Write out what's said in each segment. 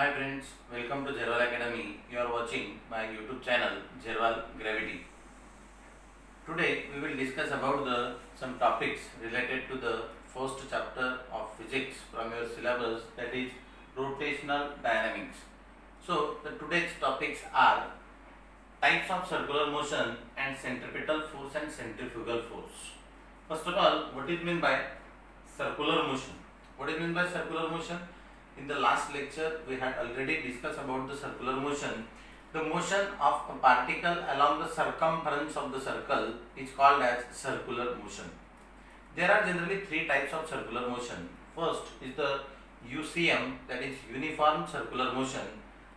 Hi friends, welcome to Jerwal Academy. You are watching my YouTube channel Jerwal Gravity. Today we will discuss about some topics related to the first chapter of physics from your syllabus, that is rotational dynamics. So the today's topics are types of circular motion and centripetal force and centrifugal force. First of all, what is meant by circular motion? What is meant by circular motion? In the last lecture, we had already discussed about the circular motion. The motion of a particle along the circumference of the circle is called as circular motion. There are generally three types of circular motion. First is the UCM, that is uniform circular motion.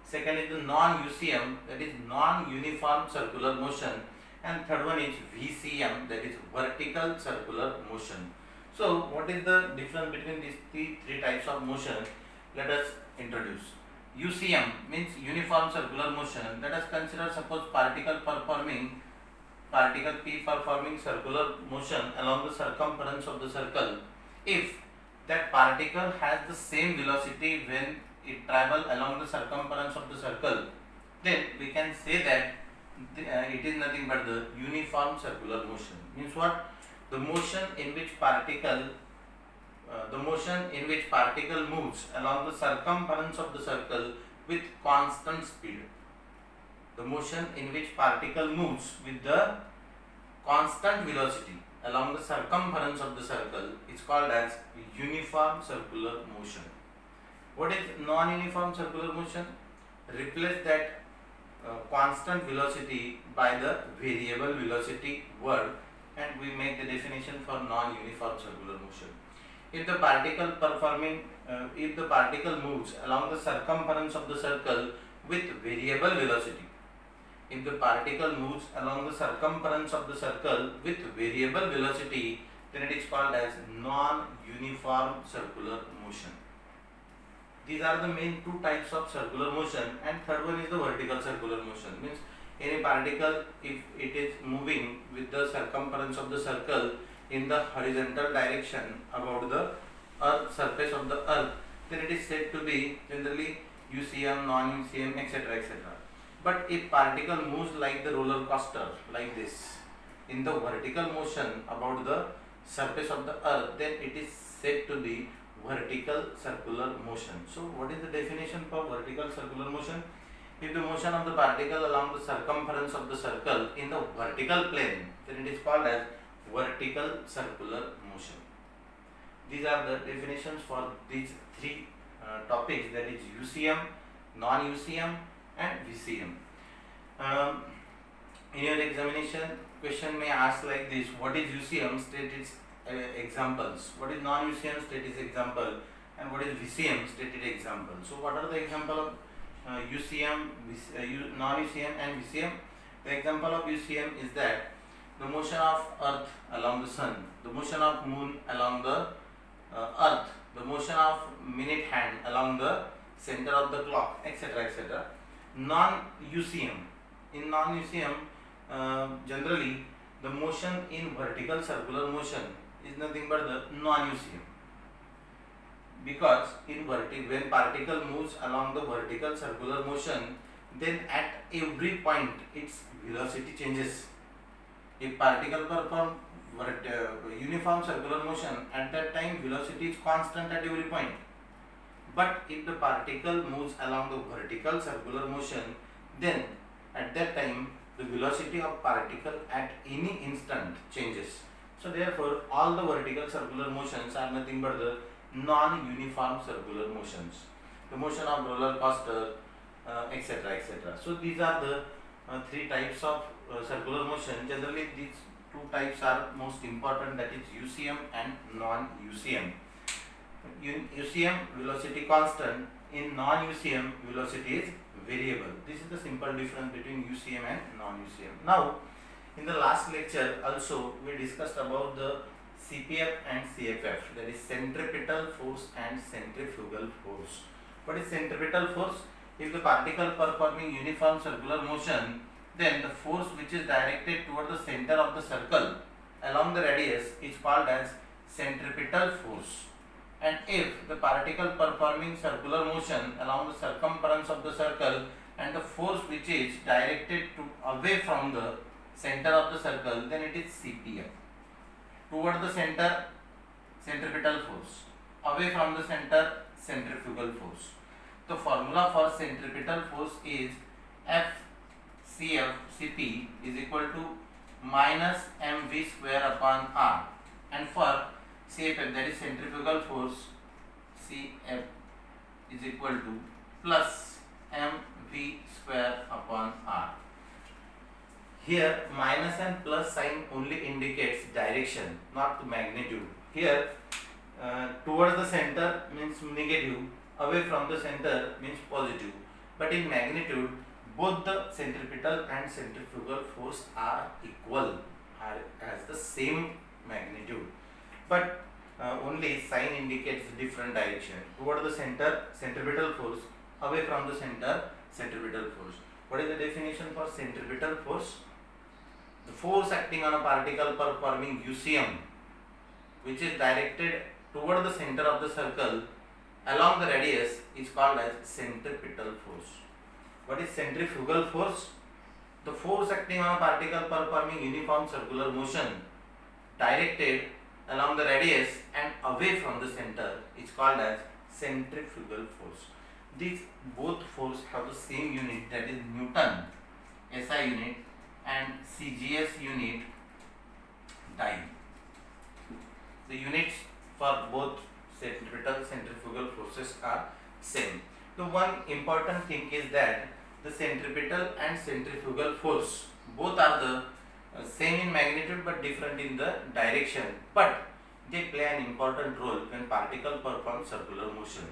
Second is the non-UCM, that is non-uniform circular motion. And third one is VCM, that is vertical circular motion. So, what is the difference between these three types of motion? Let us introduce. UCM means uniform circular motion. Let us consider suppose particle P performing circular motion along the circumference of the circle. If that particle has the same velocity when it travels along the circumference of the circle, then we can say that it is nothing but the uniform circular motion. Means what? The motion in which particle moves along the circumference of the circle with constant speed. The motion in which particle moves with the constant velocity along the circumference of the circle is called as uniform circular motion. What is non-uniform circular motion? Replace that constant velocity by the variable velocity word, and we make the definition for non-uniform circular motion. If the particle moves along the circumference of the circle with variable velocity, if the particle moves along the circumference of the circle with variable velocity, then it is called as non-uniform circular motion. These are the main two types of circular motion, and third one is the vertical circular motion. Means any particle, if it is moving with the circumference of the circle in the horizontal direction about the earth surface of the earth, then it is said to be generally UCM, non-UCM, etc. etc. But if particle moves like the roller coaster, like this, in the vertical motion about the surface of the earth, then it is said to be vertical circular motion. So what is the definition for vertical circular motion? If the motion of the particle along the circumference of the circle in the vertical plane, then it is called as vertical circular motion. These are the definitions for these three topics, that is UCM, non-UCM and VCM. In your examination, question may ask like this: what is UCM? State its examples. What is non-UCM? State its example. And what is VCM? State its example. So what are the example of UCM, non-UCM and VCM? The example of UCM is that the motion of earth along the sun, the motion of moon along the earth, the motion of minute hand along the center of the clock, etc. etc. Non-UCM. In non-UCM, generally the motion in vertical circular motion is nothing but the non-UCM, because when particle moves along the vertical circular motion, then at every point its velocity changes. If particle perform uniform circular motion, at that time velocity is constant at every point. But if the particle moves along the vertical circular motion, then at that time the velocity of particle at any instant changes. So therefore all the vertical circular motions are nothing but the non-uniform circular motions. The motion of roller coaster, etc. etc. So these are the three types of circular motion. Generally these two types are most important, that is UCM and non-UCM. UCM velocity constant, in non-UCM velocity is variable. This is the simple difference between UCM and non-UCM. Now in the last lecture also we discussed about the CPF and CFF, that is centripetal force and centrifugal force. What is centripetal force? If the particle performing uniform circular motion, then the force which is directed toward the center of the circle along the radius is called as centripetal force. and if the particle performing circular motion along the circumference of the circle and the force which is directed to away from the center of the circle, then it is CPF. Toward the center, centripetal force; away from the center, centrifugal force. The formula for centripetal force is FCF is equal to minus mv square upon r, and for CFF, that is centrifugal force, CF is equal to plus mv square upon r. Here minus and plus sign only indicates direction, not the magnitude. Here towards the center means negative, away from the center means positive, but in magnitude both the centripetal and centrifugal force are equal, has the same magnitude, but only sign indicates different direction. Toward the center, centripetal force; away from the center, centripetal force. What is the definition for centripetal force? The force acting on a particle performing UCM which is directed toward the center of the circle along the radius is called as centripetal force. What is centrifugal force? The force acting on a particle performing uniform circular motion directed along the radius and away from the center is called as centrifugal force. These both force have the same unit, that is Newton SI unit and CGS unit dyne. The units for both centripetal centrifugal forces are same. The one important thing is that the centripetal and centrifugal force both are the same in magnitude but different in the direction, but they play an important role when particle perform circular motion,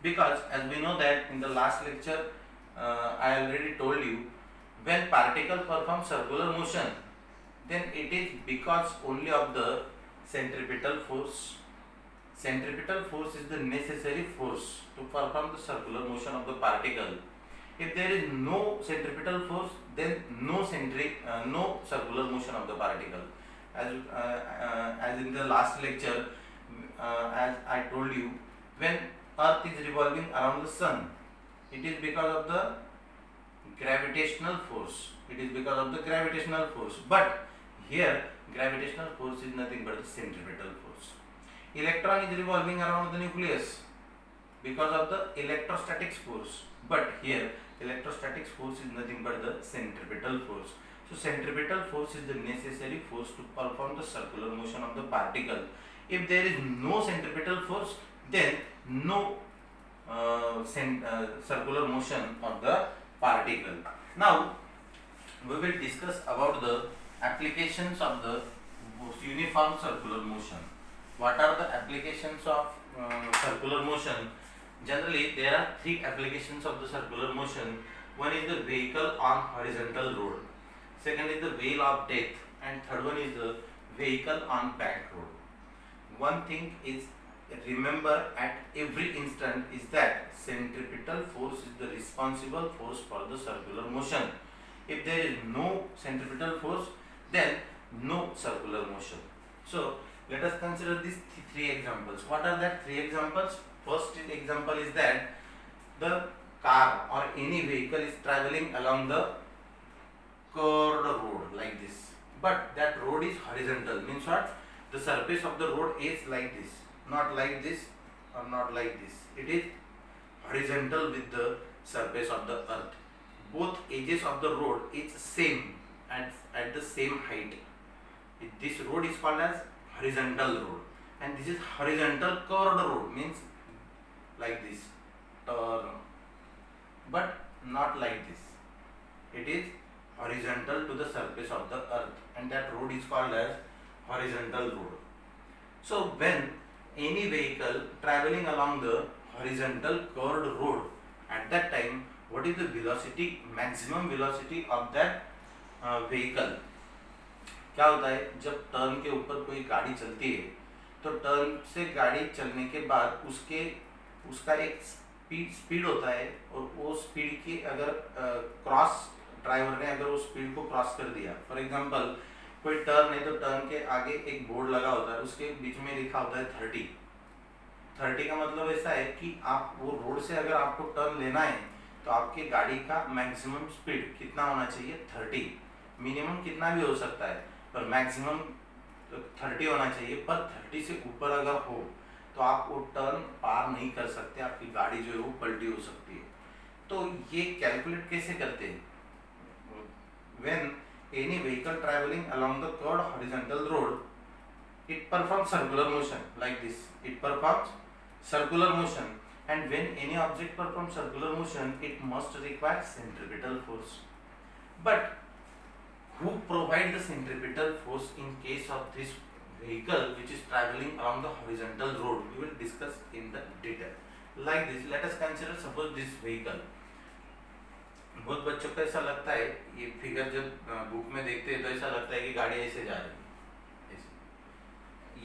because as we know that in the last lecture I already told you, when particle perform circular motion, then it is because only of the centripetal force. Centripetal force is the necessary force to perform the circular motion of the particle. If there is no centripetal force, then no circular motion of the particle. As in the last lecture, as I told you, when Earth is revolving around the sun, it is because of the gravitational force. It is because of the gravitational force. But here, gravitational force is nothing but the centripetal force. Electron is revolving around the nucleus because of the electrostatics force. But here, electrostatics force is nothing but the centripetal force. So, centripetal force is the necessary force to perform the circular motion of the particle. If there is no centripetal force, then no circular motion of the particle. Now, we will discuss about the applications of the uniform circular motion. What are the applications of circular motion? Generally, there are three applications of the circular motion. One is the vehicle on horizontal road, second is the wheel of death, and third one is the vehicle on back road. One thing is remember at every instant is that centripetal force is the responsible force for the circular motion. If there is no centripetal force, then no circular motion. So let us consider these three examples. What are that three examples? First example is that the car or any vehicle is traveling along the curved road like this, but that road is horizontal. Means what? The surface of the road is like this, not like this or not like this. It is horizontal with the surface of the earth. Both edges of the road is same at the same height. This road is called as horizontal road, and this is horizontal curved road, means like this, turn, but not like this. It is horizontal to the surface of the earth, and that road is called as horizontal road. So when any vehicle traveling along the horizontal curved road, at that time what is the velocity, maximum velocity of that vehicle? क्या होता है, जब turn के ऊपर कोई गाड़ी चलती है तो टर्न से गाड़ी चलने के बाद उसका एक स्पीड होता है, और वो स्पीड की अगर क्रॉस ड्राइवर ने अगर उस स्पीड को क्रॉस कर दिया, फॉर एग्जांपल कोई टर्न है तो टर्न के आगे एक बोर्ड लगा होता है, उसके बीच में लिखा होता है 30 30 का मतलब ऐसा है कि आप वो रोड से अगर आपको टर्न लेना है तो आपकी गाड़ी का मैक्सिमम स्पीड कितना होना चाहिए 30, मिनिमम कितना भी हो सकता है पर मैक्सिमम 30 होना चाहिए, पर 30 से ऊपर अगर हो तो आप वो टर्न पार नहीं कर सकते, आपकी गाड़ी जो है वो पलटी हो सकती है। तो ये कैलकुलेट कैसे करते हैं? When any vehicle travelling along the curved horizontal road, it performs circular motion like this. It performs circular motion, and when any object performs circular motion, it must require centripetal force. But who provide the centripetal force in case of this vehicle which is traveling along the horizontal road? We will discuss in the detail. Like this, let us consider suppose this vehicle. बहुत बच्चों को ऐसा लगता है, ये figure जब book में देखते हैं तो ऐसा लगता है कि गाड़ी ऐसे जा रही है,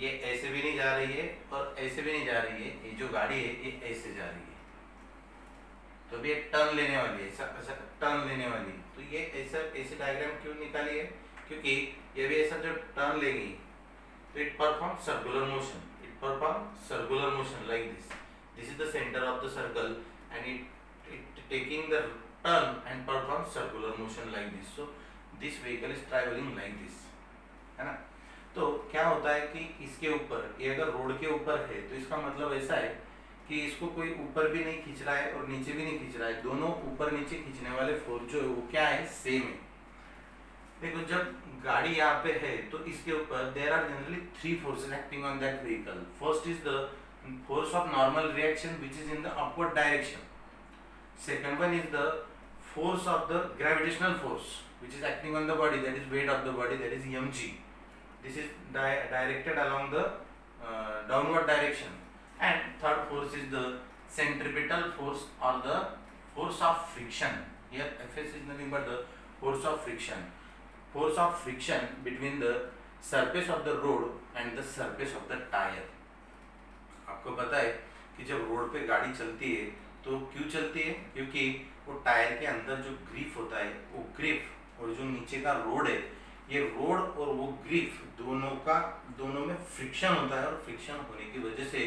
ये ऐसे भी नहीं जा रही है और ऐसे भी नहीं जा रही है, ये जो गाड़ी है ये ऐसे जा रही है, तो भी एक टर्न लेने वाली है, ऐसा टर्न लेने वाली है। तो ये ऐसा ऐसे डायग्राम क्यों निकाली है? क्योंकि ये भी ऐसा जो टर्न लेगी तो it perform circular motion, it perform circular motion like this. This is the centre of the circle and it taking the turn and perform circular motion like this. So this vehicle is travelling like this, है ना। तो क्या होता है कि इसके ऊपर, ये अगर रोड के ऊपर है तो इसका मतलब ऐसा है कि इसको कोई ऊपर भी नहीं खींच रहा है और नीचे भी नहीं खींच रहा है, दोनों ऊपर नीचे खींचने वाले फोर्स जो है वो क्या है, सेम है। देखो जब गाड़ी यहाँ पे है तो इसके ऊपर there are generally 3 forces acting on that vehicle. First is the force of normal reaction which is in the upward direction, second one is the force of the gravitational force which is acting on the body, that is weight of the body, that is mg. This is directed along the downward direction. And third force is the centripetal force or the force of friction. Here Fs is nothing but the force of friction, force of friction between the surface of the road and the surface of the tire. आपको पता है कि जब road पे गाड़ी चलती है तो क्यों चलती है? क्योंकि वो टायर के अंदर जो ग्रिप होता है, वो ग्रिप और जो नीचे का रोड है, ये रोड और वो ग्रिप दोनों में फ्रिक्शन होता है, और फ्रिक्शन होने की वजह से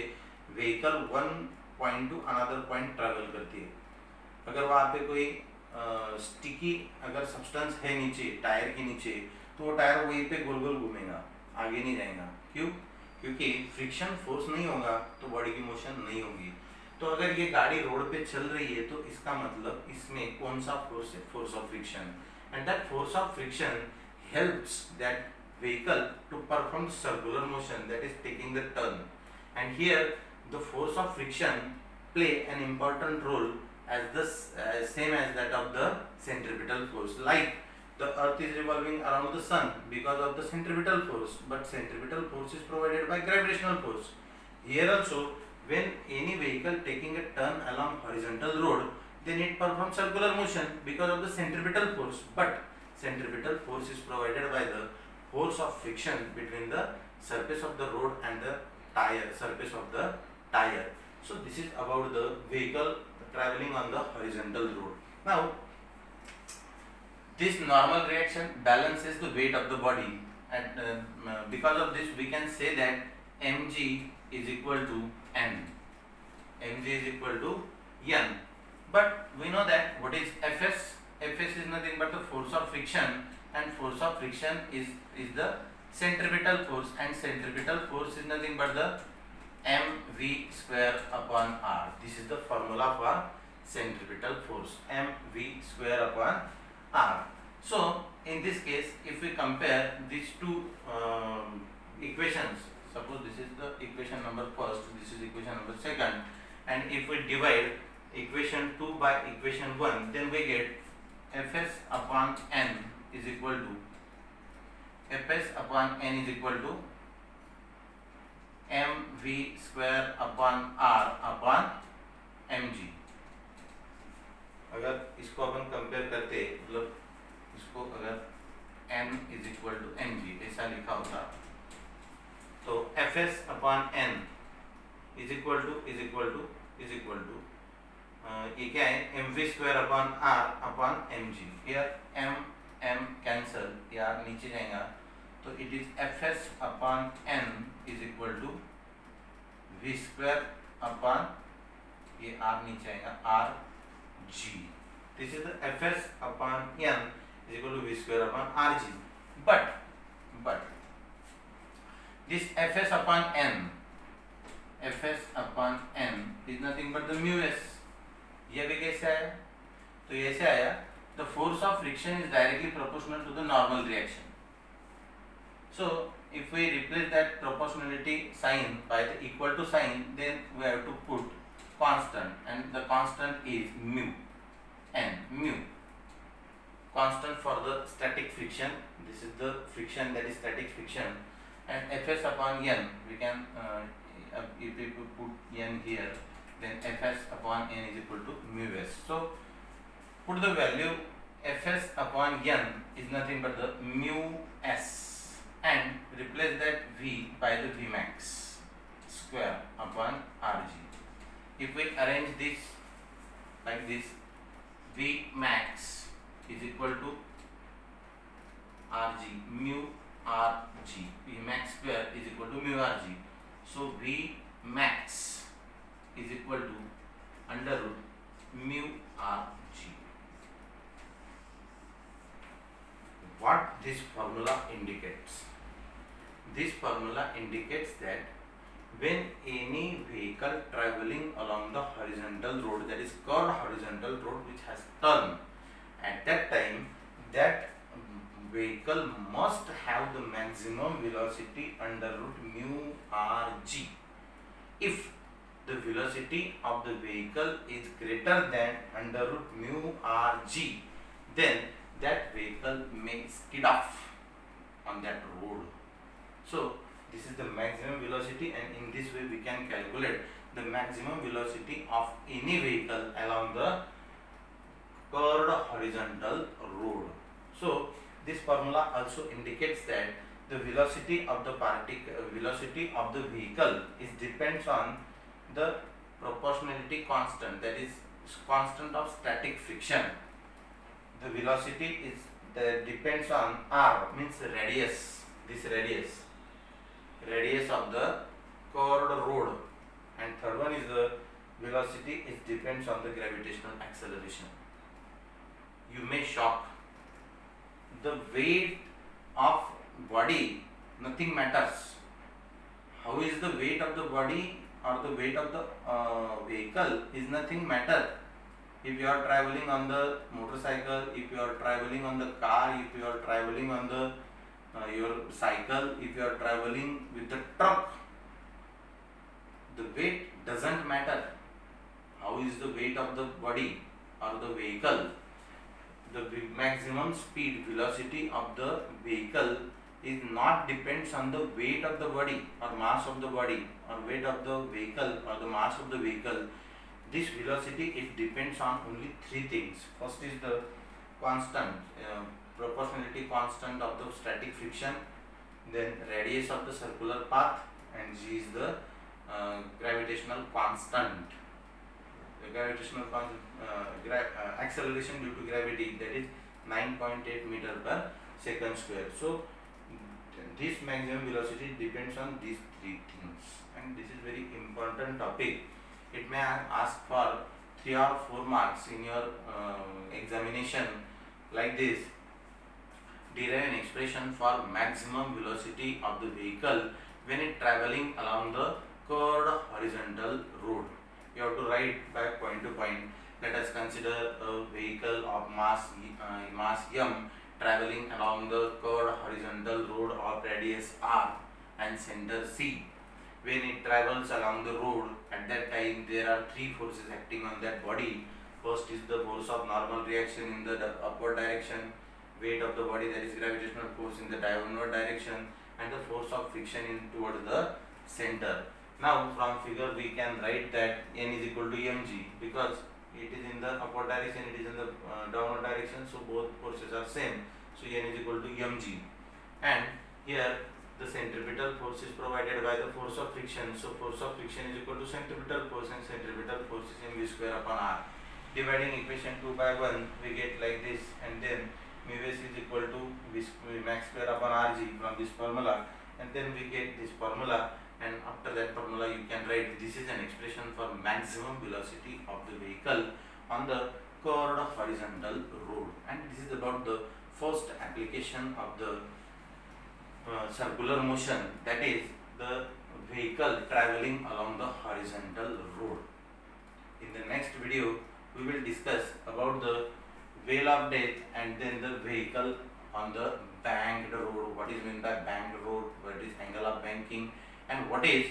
vehicle one point two another point travel करती है। अगर वहाँ पे कोई स्टिकी अगर सब्सटेंस है नीचे टायर के नीचे, तो वो टायर वहीं पे गोल गोल घूमेगा, आगे नहीं जाएगा। क्यों? क्योंकि फ्रिक्शन फोर्स नहीं होगा तो बॉडी की मोशन नहीं होगी। तो अगर ये गाड़ी रोड पे चल रही है तो इसका मतलब इसमें कौन सा फोर्स है? Force of friction. And that force of friction helps that vehicle to perform circular motion, that is taking the turn. And here the force of friction play an important role as the same as that of the centripetal force. Like the earth is revolving around the sun because of the centripetal force, but centripetal force is provided by gravitational force. Here also, when any vehicle taking a turn along horizontal road, then it performs circular motion because of the centripetal force, but centripetal force is provided by the force of friction between the surface of the road and the surface of the tire. So this is about the vehicle traveling on the horizontal road. Now this normal reaction balances the weight of the body, and because of this we can say that mg is equal to n. mg is equal to n. But we know that what is Fs? Fs is nothing but the force of friction, and force of friction is the centripetal force, and centripetal force is nothing but the mv square upon r. This is the formula for centripetal force, mv square upon r. So in this case, if we compare these two equations, suppose this is the equation number first, this is equation number second, and if we divide equation 2 by equation 1, then we get Fs upon n is equal to Fs upon n is equal to mv square upon r upon mg. अगर इसको अपन compare करते, मतलब इसको अगर n is equal to mg ऐसा लिखा होता, तो Fs upon n is equal to ये क्या है? mv square upon r upon mg. Here m cancel, या नीचे जाएगा, तो it is fs upon n is equal to v square upon ये r नीचे आएगा r g. This is the fs upon n is equal to v square upon r g. But this fs upon n is nothing but the mu s. ये भी कैसे आया? तो ये ऐसे आया, the force of friction is directly proportional to the normal reaction. So if we replace that proportionality sign by the equal to sign, then we have to put constant, and the constant is mu n, mu constant for the static friction. This is the friction, that is static friction, and fs upon n we can if we put n here, then fs upon n is equal to mu s. So put the value fs upon n is nothing but the mu s, and replace that v by the v max square upon rg. If we arrange this like this, v max is equal to rg, mu rg, v max square is equal to mu rg. So v max is equal to under root mu rg. What this formula indicates? This formula indicates that when any vehicle traveling along the horizontal road, that is curved horizontal road which has turn, at that time that vehicle must have the maximum velocity under root mu rg. If the velocity of the vehicle is greater than under root mu rg, then that vehicle may skid off on that road. So this is the maximum velocity, and in this way we can calculate the maximum velocity of any vehicle along the curved horizontal road. So this formula also indicates that the velocity of the velocity of the vehicle is depends on the proportionality constant, that is constant of static friction. The velocity is depends on r, means radius, this radius of the curved road, and third one is the velocity is depends on the gravitational acceleration. You may shock, the weight of body nothing matters. How is the weight of the body or the weight of the vehicle is nothing matter. If you are traveling on the motorcycle, if you are traveling on the car, if you are traveling on the your cycle, if you are traveling with the truck, the weight doesn't matter. How is the weight of the body or the vehicle? The maximum speed velocity of the vehicle is not depends on the weight of the body or mass of the body or weight of the vehicle or the mass of the vehicle. This velocity, it depends on only three things. First is the constant, proportionality constant of the static friction, then radius of the circular path, and g is the gravitational constant. The gravitational acceleration due to gravity, that is 9.8 meter per second square. So this maximum velocity depends on these three things, and this is very important topic. It may ask for 3 or 4 marks in your examination like this. Derive an expression for maximum velocity of the vehicle when it traveling along the curved horizontal road. You have to write by point to point. Let us consider a vehicle of mass m traveling along the curved horizontal road of radius r and center c. When it travels along the road, at that time there are three forces acting on that body. First is the force of normal reaction in the upward direction, weight of the body, that is gravitational force in the downward direction, and the force of friction in towards the center. Now from figure we can write that n is equal to mg, because it is in the upward direction, it is in the downward direction, so both forces are same. So n is equal to mg, and here the centripetal force is provided by the force of friction. So force of friction is equal to centripetal force, and centripetal force is mv square upon r. Dividing equation 2 by 1, we get like this, and then mu s is equal to v max square upon rg from this formula, and then we get this formula and after that formula you can write this is an expression for maximum velocity of the vehicle on the curved horizontal road, and this is about the first application of the circular motion, that is the vehicle traveling along the horizontal road. In the next video we will discuss about the veil of death and then the vehicle on the banked road, what is meant by banked road, what is angle of banking, and what is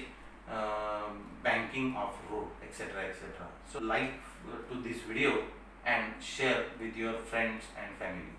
banking of road, etc., etc. So like to this video and share with your friends and family. Thank you.